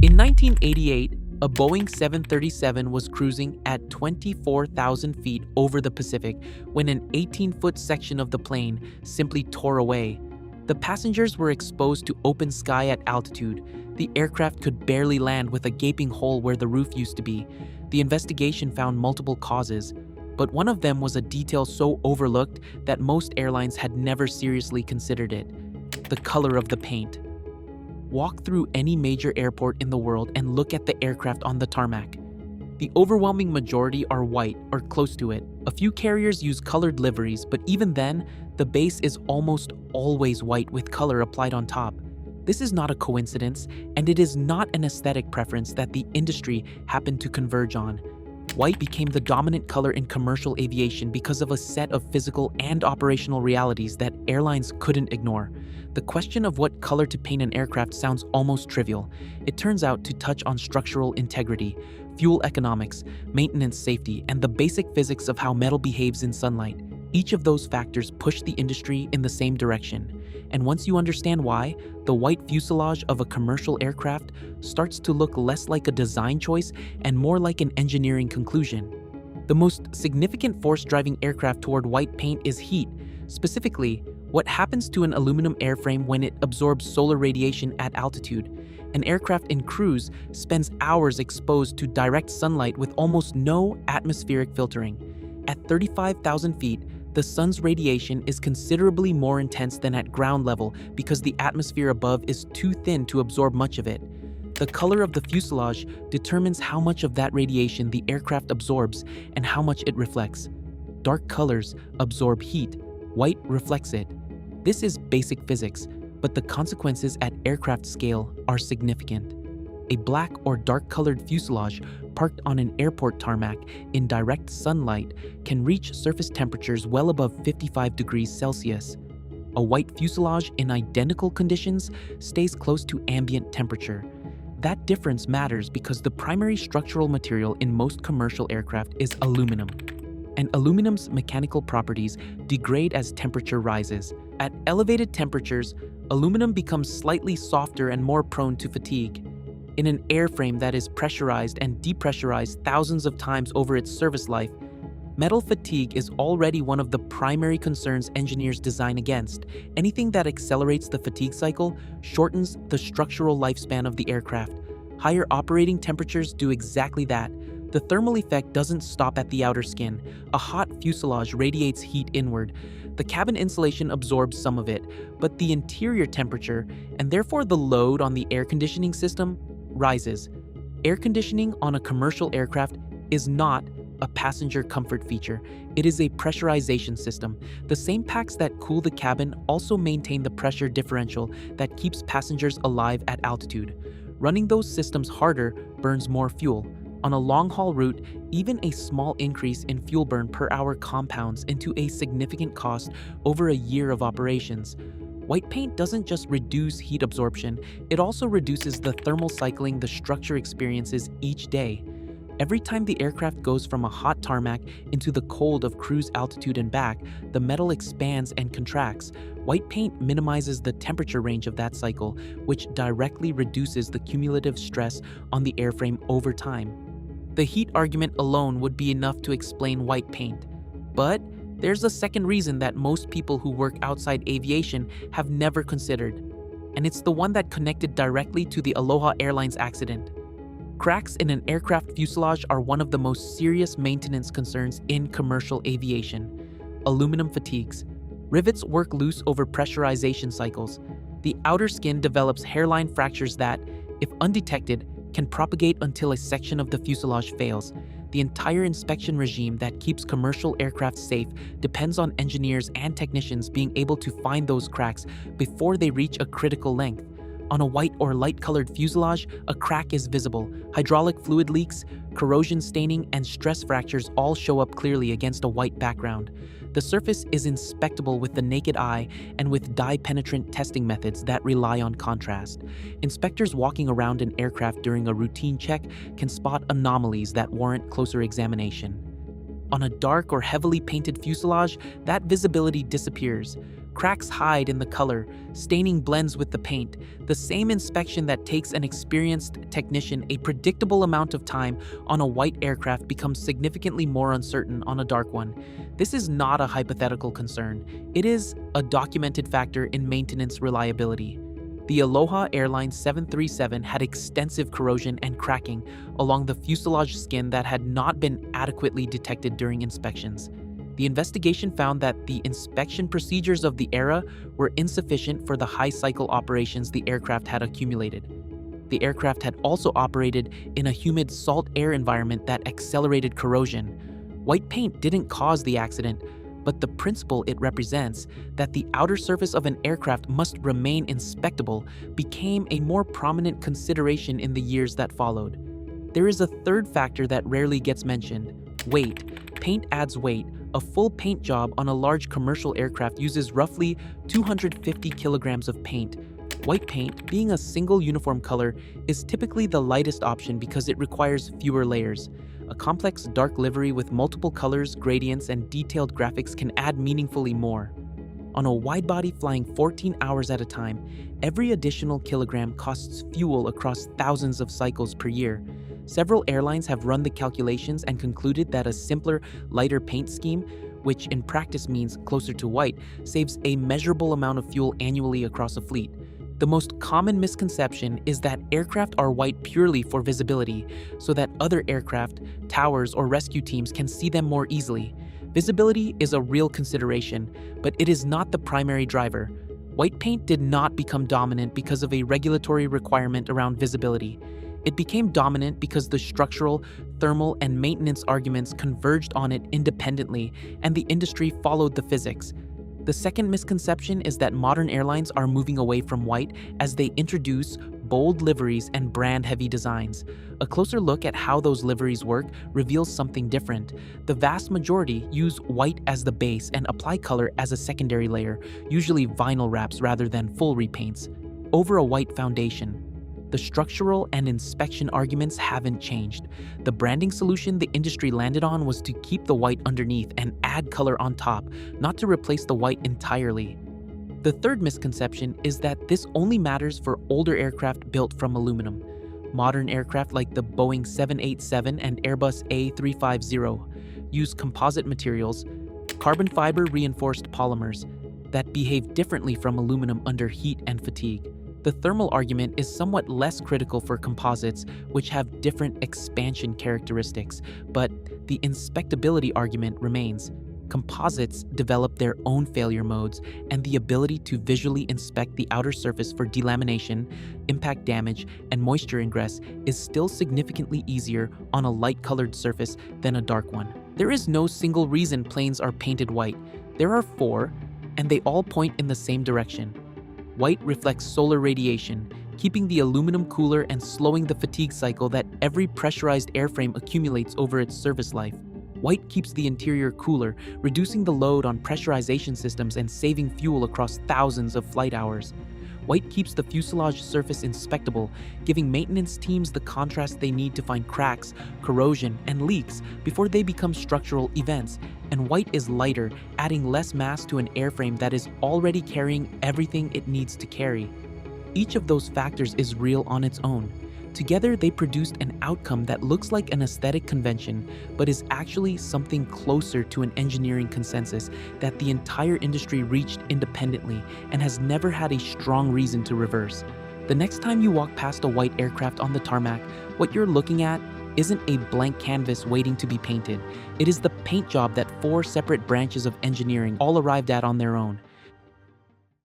In 1988, a Boeing 737 was cruising at 24,000 feet over the Pacific when an 18-foot section of the plane simply tore away. The passengers were exposed to open sky at altitude. The aircraft could barely land with a gaping hole where the roof used to be. The investigation found multiple causes, but one of them was a detail so overlooked that most airlines had never seriously considered it: the color of the paint. Walk through any major airport in the world and look at the aircraft on the tarmac. The overwhelming majority are white or close to it. A few carriers use colored liveries, but even then, the base is almost always white with color applied on top. This is not a coincidence, and it is not an aesthetic preference that the industry happened to converge on. White became the dominant color in commercial aviation because of a set of physical and operational realities that airlines couldn't ignore. The question of what color to paint an aircraft sounds almost trivial. It turns out to touch on structural integrity, fuel economics, maintenance safety, and the basic physics of how metal behaves in sunlight. Each of those factors push the industry in the same direction. And once you understand why, the white fuselage of a commercial aircraft starts to look less like a design choice and more like an engineering conclusion. The most significant force driving aircraft toward white paint is heat. Specifically, what happens to an aluminum airframe when it absorbs solar radiation at altitude. An aircraft in cruise spends hours exposed to direct sunlight with almost no atmospheric filtering. At 35,000 feet, the sun's radiation is considerably more intense than at ground level because the atmosphere above is too thin to absorb much of it. The color of the fuselage determines how much of that radiation the aircraft absorbs and how much it reflects. Dark colors absorb heat, white reflects it. This is basic physics, but the consequences at aircraft scale are significant. A black or dark-colored fuselage parked on an airport tarmac in direct sunlight can reach surface temperatures well above 55 degrees Celsius. A white fuselage in identical conditions stays close to ambient temperature. That difference matters because the primary structural material in most commercial aircraft is aluminum, and aluminum's mechanical properties degrade as temperature rises. At elevated temperatures, aluminum becomes slightly softer and more prone to fatigue. In an airframe that is pressurized and depressurized thousands of times over its service life, metal fatigue is already one of the primary concerns engineers design against. Anything that accelerates the fatigue cycle shortens the structural lifespan of the aircraft. Higher operating temperatures do exactly that. The thermal effect doesn't stop at the outer skin. A hot fuselage radiates heat inward. The cabin insulation absorbs some of it, but the interior temperature, and therefore the load on the air conditioning system, rises. Air conditioning on a commercial aircraft is not a passenger comfort feature. It is a pressurization system. The same packs that cool the cabin also maintain the pressure differential that keeps passengers alive at altitude. Running those systems harder burns more fuel. On a long-haul route, even a small increase in fuel burn per hour compounds into a significant cost over a year of operations. White paint doesn't just reduce heat absorption, it also reduces the thermal cycling the structure experiences each day. Every time the aircraft goes from a hot tarmac into the cold of cruise altitude and back, the metal expands and contracts. White paint minimizes the temperature range of that cycle, which directly reduces the cumulative stress on the airframe over time. The heat argument alone would be enough to explain white paint. But there's a second reason that most people who work outside aviation have never considered, and it's the one that connected directly to the Aloha Airlines accident. Cracks in an aircraft fuselage are one of the most serious maintenance concerns in commercial aviation. Aluminum fatigues. Rivets work loose over pressurization cycles. The outer skin develops hairline fractures that, if undetected, can propagate until a section of the fuselage fails. The entire inspection regime that keeps commercial aircraft safe depends on engineers and technicians being able to find those cracks before they reach a critical length. On a white or light-colored fuselage, a crack is visible. Hydraulic fluid leaks, corrosion staining, and stress fractures all show up clearly against a white background. The surface is inspectable with the naked eye and with dye-penetrant testing methods that rely on contrast. Inspectors walking around an aircraft during a routine check can spot anomalies that warrant closer examination. On a dark or heavily painted fuselage, that visibility disappears. Cracks hide in the color, staining blends with the paint. The same inspection that takes an experienced technician a predictable amount of time on a white aircraft becomes significantly more uncertain on a dark one. This is not a hypothetical concern. It is a documented factor in maintenance reliability. The Aloha Airlines 737 had extensive corrosion and cracking along the fuselage skin that had not been adequately detected during inspections. The investigation found that the inspection procedures of the era were insufficient for the high cycle operations the aircraft had accumulated. The aircraft had also operated in a humid salt air environment that accelerated corrosion. White paint didn't cause the accident, but the principle it represents, that the outer surface of an aircraft must remain inspectable, became a more prominent consideration in the years that followed. There is a third factor that rarely gets mentioned: weight. Paint adds weight. A full paint job on a large commercial aircraft uses roughly 250 kilograms of paint. White paint, being a single uniform color, is typically the lightest option because it requires fewer layers. A complex dark livery with multiple colors, gradients, and detailed graphics can add meaningfully more. On a wide-body flying 14 hours at a time, every additional kilogram costs fuel across thousands of cycles per year. Several airlines have run the calculations and concluded that a simpler, lighter paint scheme, which in practice means closer to white, saves a measurable amount of fuel annually across a fleet. The most common misconception is that aircraft are white purely for visibility, so that other aircraft, towers, or rescue teams can see them more easily. Visibility is a real consideration, but it is not the primary driver. White paint did not become dominant because of a regulatory requirement around visibility. It became dominant because the structural, thermal, and maintenance arguments converged on it independently, and the industry followed the physics. The second misconception is that modern airlines are moving away from white as they introduce bold liveries and brand-heavy designs. A closer look at how those liveries work reveals something different. The vast majority use white as the base and apply color as a secondary layer, usually vinyl wraps rather than full repaints, over a white foundation. The structural and inspection arguments haven't changed. The branding solution the industry landed on was to keep the white underneath and add color on top, not to replace the white entirely. The third misconception is that this only matters for older aircraft built from aluminum. Modern aircraft like the Boeing 787 and Airbus A350 use composite materials, carbon fiber reinforced polymers, that behave differently from aluminum under heat and fatigue. The thermal argument is somewhat less critical for composites, which have different expansion characteristics, but the inspectability argument remains. Composites develop their own failure modes, and the ability to visually inspect the outer surface for delamination, impact damage, and moisture ingress is still significantly easier on a light-colored surface than a dark one. There is no single reason planes are painted white. There are four, and they all point in the same direction. White reflects solar radiation, keeping the aluminum cooler and slowing the fatigue cycle that every pressurized airframe accumulates over its service life. White keeps the interior cooler, reducing the load on pressurization systems and saving fuel across thousands of flight hours. White keeps the fuselage surface inspectable, giving maintenance teams the contrast they need to find cracks, corrosion, and leaks before they become structural events. And white is lighter, adding less mass to an airframe that is already carrying everything it needs to carry. Each of those factors is real on its own. Together, they produced an outcome that looks like an aesthetic convention, but is actually something closer to an engineering consensus that the entire industry reached independently and has never had a strong reason to reverse. The next time you walk past a white aircraft on the tarmac, what you're looking at isn't a blank canvas waiting to be painted. It is the paint job that four separate branches of engineering all arrived at on their own.